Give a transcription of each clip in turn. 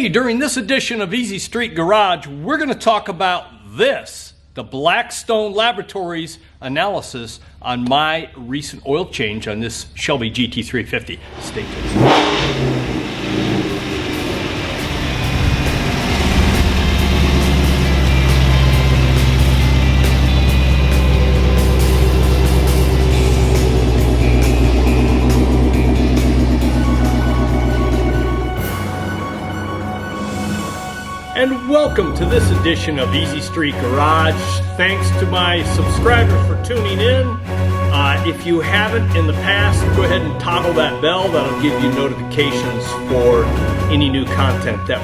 Hey, during this edition of Easy Street Garage, we're going to talk about this, the Blackstone Laboratories analysis on my recent oil change on this Shelby GT350. Stay tuned. And welcome to this edition of Easy Street Garage. Thanks to my subscribers for tuning in. If you haven't in the past, go ahead and toggle that bell. That'll give you notifications for any new content that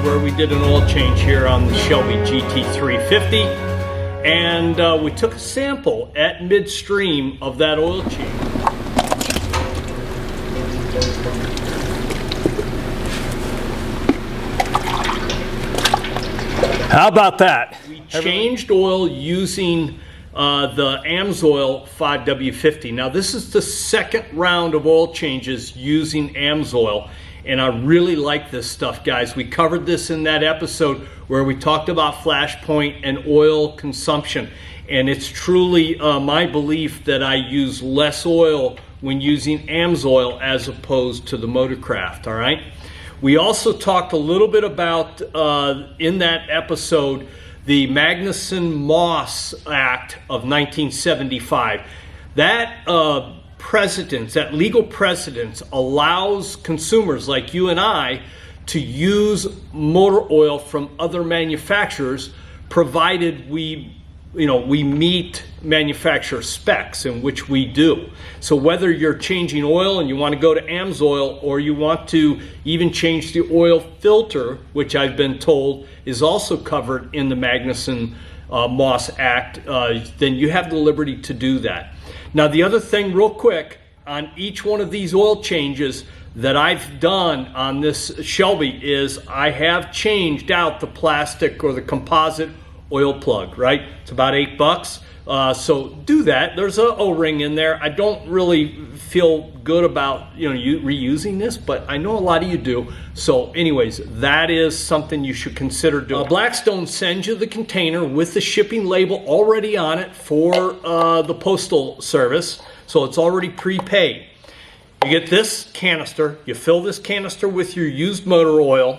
where we did an oil change here on the Shelby GT350. And we took a sample at midstream of that oil change. How about that? We changed oil using the AMSOIL 5W50. Now this is the second round of oil changes using AMSOIL, and I really like this stuff, guys. We covered this in that episode where we talked about flashpoint and oil consumption, and it's truly my belief that I use less oil when using AMSOIL as opposed to the Motorcraft, all right? We also talked a little bit about, in that episode, the Magnuson-Moss Act of 1975. That that legal precedence allows consumers like you and I to use motor oil from other manufacturers, provided we meet manufacturer specs, in which we do. So whether you're changing oil and you want to go to AMSOIL, or you want to even change the oil filter, which I've been told is also covered in the Magnuson-Moss Act, then you have the liberty to do that. Now the other thing real quick, on each one of these oil changes that I've done on this Shelby is I have changed out the plastic or the composite oil plug, right? It's about $8. So do that. There's a O-ring in there. I don't really feel good about reusing this, but I know a lot of you do. So anyways, that is something you should consider doing. Blackstone sends you the container with the shipping label already on it for the postal service. So it's already prepaid. You get this canister. You fill this canister with your used motor oil.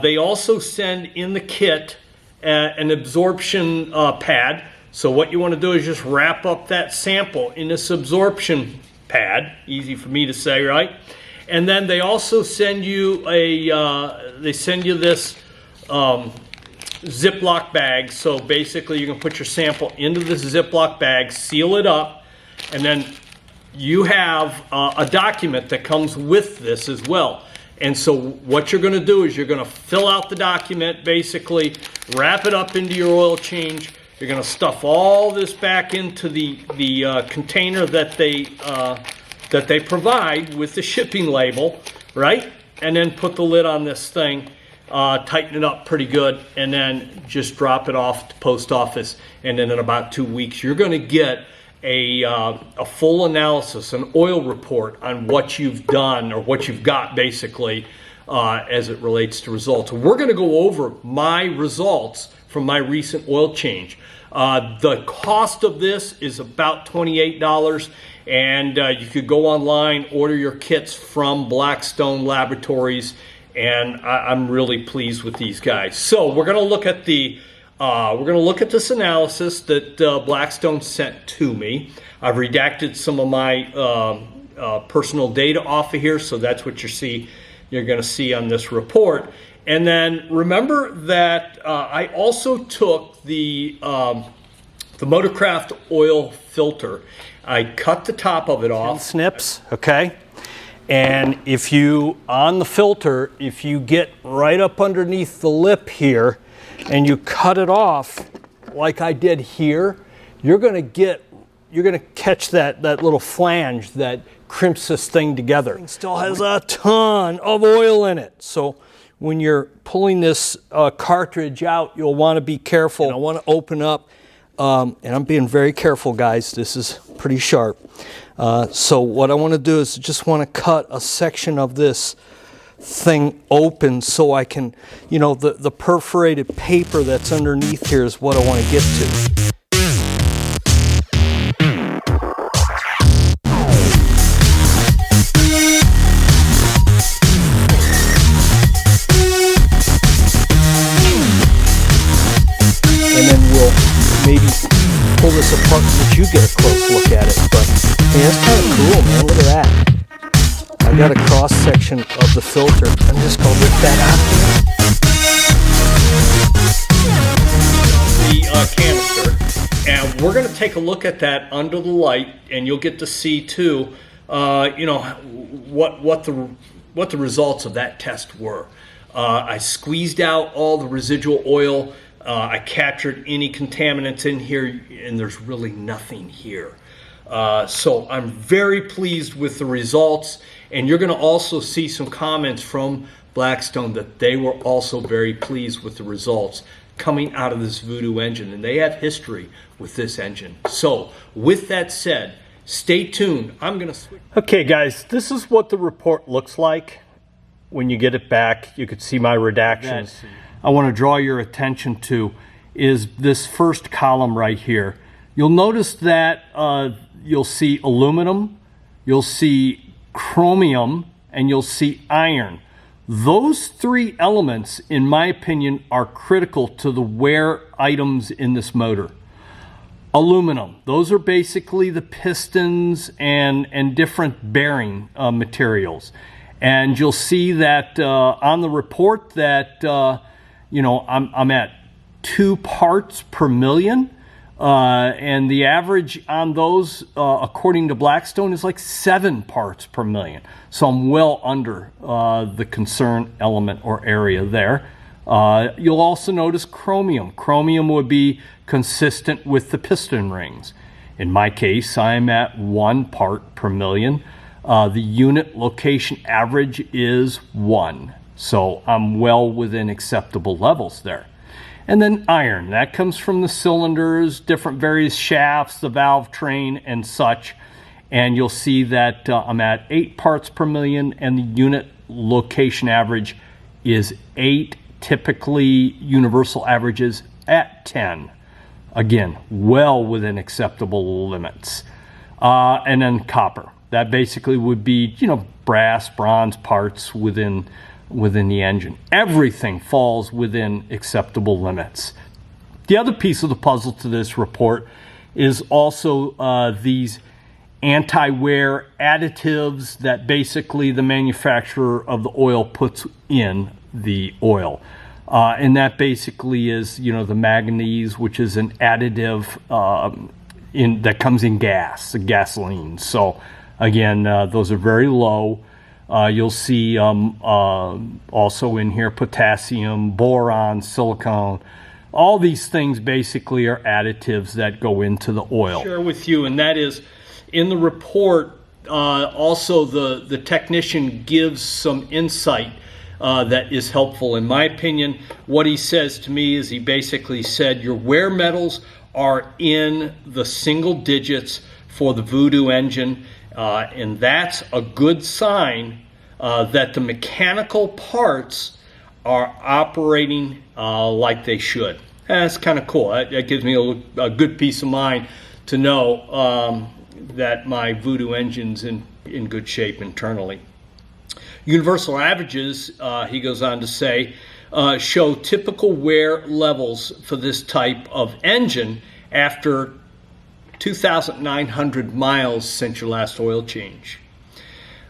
They also send in the kit an absorption pad. So what you want to do is just wrap up that sample in this absorption pad. Easy for me to say, right? And then they also send you this Ziploc bag. So basically you can put your sample into this Ziploc bag, seal it up, and then you have a document that comes with this as well. And so what you're going to do is you're going to fill out the document, basically wrap it up into your oil change. You're going to stuff all this back into the container that they provide with the shipping label, right? And then put the lid on this thing, tighten it up pretty good, and then just drop it off to post office. And then in about 2 weeks, you're going to get a full analysis, an oil report on what you've done, or what you've got basically, as it relates to results. We're going to go over my results from my recent oil change. The cost of this is about $28, and you could go online, order your kits from Blackstone Laboratories, and I'm really pleased with these guys. So we're going to look at this analysis that Blackstone sent to me. I've redacted some of my personal data off of here, so that's what you're going to see on this report. And then remember that I also took the Motorcraft oil filter. I cut the top of it off. Snips, okay? And if you, on the filter, if you get right up underneath the lip here and you cut it off like I did here, you're gonna catch that little flange that crimps this thing together. It still has a ton of oil in it. So when you're pulling this cartridge out, you'll want to be careful. And I want to open up, and I'm being very careful, guys. This is pretty sharp. So what I want to do is just want to cut a section of this thing open so I can, you know, the perforated paper that's underneath here is what I want to get to. Maybe pull this apart and let you get a close look at it. But hey, that's kind of cool, man. Look at that. I got a cross section of the filter. I'm just gonna rip that out here. The canister, and we're gonna take a look at that under the light, and you'll get to see too, you know, what the results of that test were. I squeezed out all the residual oil. I captured any contaminants in here, and there's really nothing here. So I'm very pleased with the results, and you're going to also see some comments from Blackstone that they were also very pleased with the results coming out of this Voodoo engine, and they have history with this engine. So with that said, stay tuned. I'm going to switch. Okay, guys, this is what the report looks like when you get it back. You could see my redactions. I want to draw your attention to is this first column right here. You'll notice that you'll see aluminum, you'll see chromium, and you'll see iron. Those three elements, in my opinion, are critical to the wear items in this motor. Aluminum, those are basically the pistons and different bearing materials. And you'll see that on the report that you know, I'm at 2 parts per million, and the average on those, according to Blackstone, is like 7 parts per million. So I'm well under the concern element or area there. You'll also notice chromium. Chromium would be consistent with the piston rings. In my case, I'm at 1 part per million. The unit location average is 1. So I'm well within acceptable levels there. And then iron, that comes from the cylinders, different various shafts, the valve train and such. And you'll see that I'm at 8 parts per million, and the unit location average is 8. Typically universal averages at 10. Again, well within acceptable limits. And then copper, that basically would be, you know, brass, bronze parts within the engine. Everything falls within acceptable limits. The other piece of the puzzle to this report is also these anti-wear additives that basically the manufacturer of the oil puts in the oil. And that basically is, you know, the manganese, which is an additive that comes in gasoline. So again, those are very low. You'll see also in here potassium, boron, silicone. All these things basically are additives that go into the oil. Share with you, and that is in the report. Also, the technician gives some insight that is helpful. In my opinion, what he says to me is he basically said your wear metals are in the single digits for the Voodoo engine. And that's a good sign that the mechanical parts are operating like they should. And that's kind of cool. That gives me a good peace of mind to know that my Voodoo engine's in good shape internally. Universal averages, he goes on to say, show typical wear levels for this type of engine after 2,900 miles since your last oil change.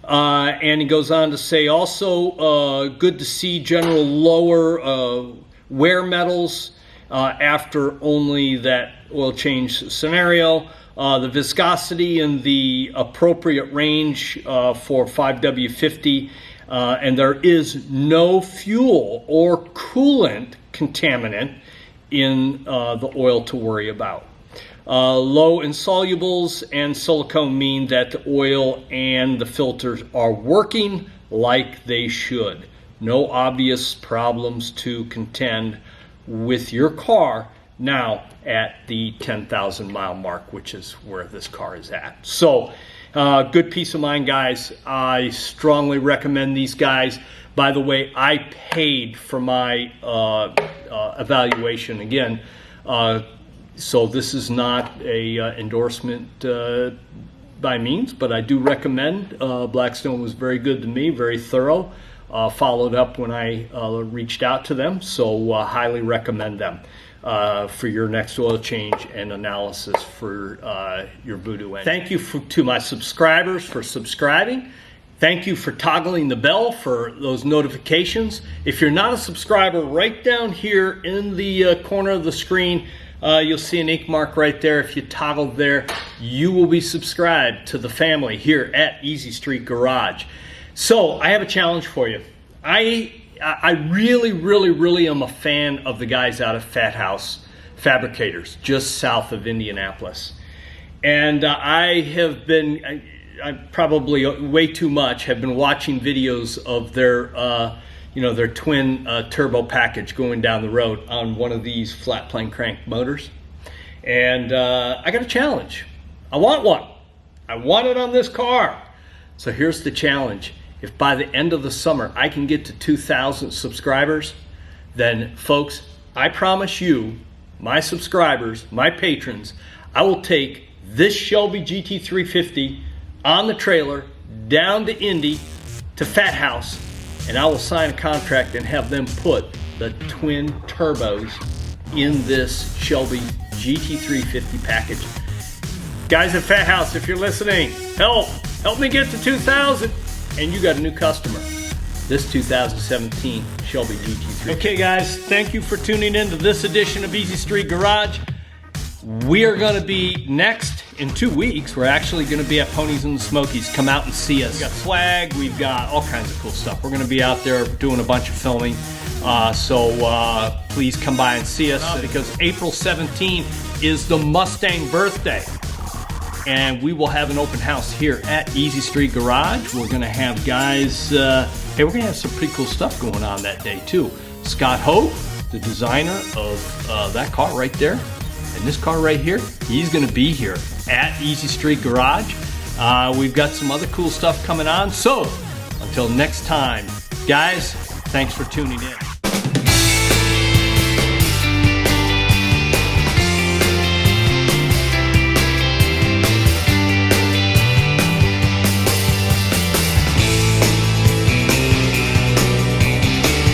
And he goes on to say also good to see general lower wear metals after only that oil change scenario. The viscosity in the appropriate range for 5W50, and there is no fuel or coolant contaminant in the oil to worry about. Low insolubles and silicone mean that the oil and the filters are working like they should. No obvious problems to contend with your car now at the 10,000 mile mark, which is where this car is at. So good peace of mind, guys. I strongly recommend these guys. By the way, I paid for my evaluation again, so this is not a endorsement by means, but I do recommend. Blackstone was very good to me, very thorough. Followed up when I reached out to them, so highly recommend them for your next oil change and analysis for your Voodoo engine. Thank you to my subscribers for subscribing. Thank you for toggling the bell for those notifications. If you're not a subscriber, right down here in the corner of the screen, you'll see an ink mark right there. If you toggle there, you will be subscribed to the family here at Easy Street Garage. So I have a challenge for you. I really am a fan of the guys out of Fat House Fabricators, just south of Indianapolis. And I have been, I probably way too much, have been watching videos of their, their twin turbo package going down the road on one of these flat plane crank motors. And I got a challenge. I want one. I want it on this car. So here's the challenge. If by the end of the summer I can get to 2,000 subscribers, then folks, I promise you, my subscribers, my patrons, I will take this Shelby GT350 on the trailer down to Indy to Fat House, and I will sign a contract and have them put the twin turbos in this Shelby GT350 package. Guys at Fat House, if you're listening, help me get to 2,000. And you got a new customer, this 2017 Shelby GT3. Okay guys, thank you for tuning in to this edition of Easy Street Garage. We are gonna be next in 2 weeks. We're actually gonna be at Ponies and the Smokies. Come out and see us. We've got swag, we've got all kinds of cool stuff. We're gonna be out there doing a bunch of filming. So please come by and see us because April 17th is the Mustang birthday. And we will have an open house here at Easy Street Garage. We're gonna have guys, hey, we're gonna have some pretty cool stuff going on that day too. Scott Hope, the designer of that car right there, and this car right here, he's gonna be here at Easy Street Garage. We've got some other cool stuff coming on. So until next time, guys, thanks for tuning in.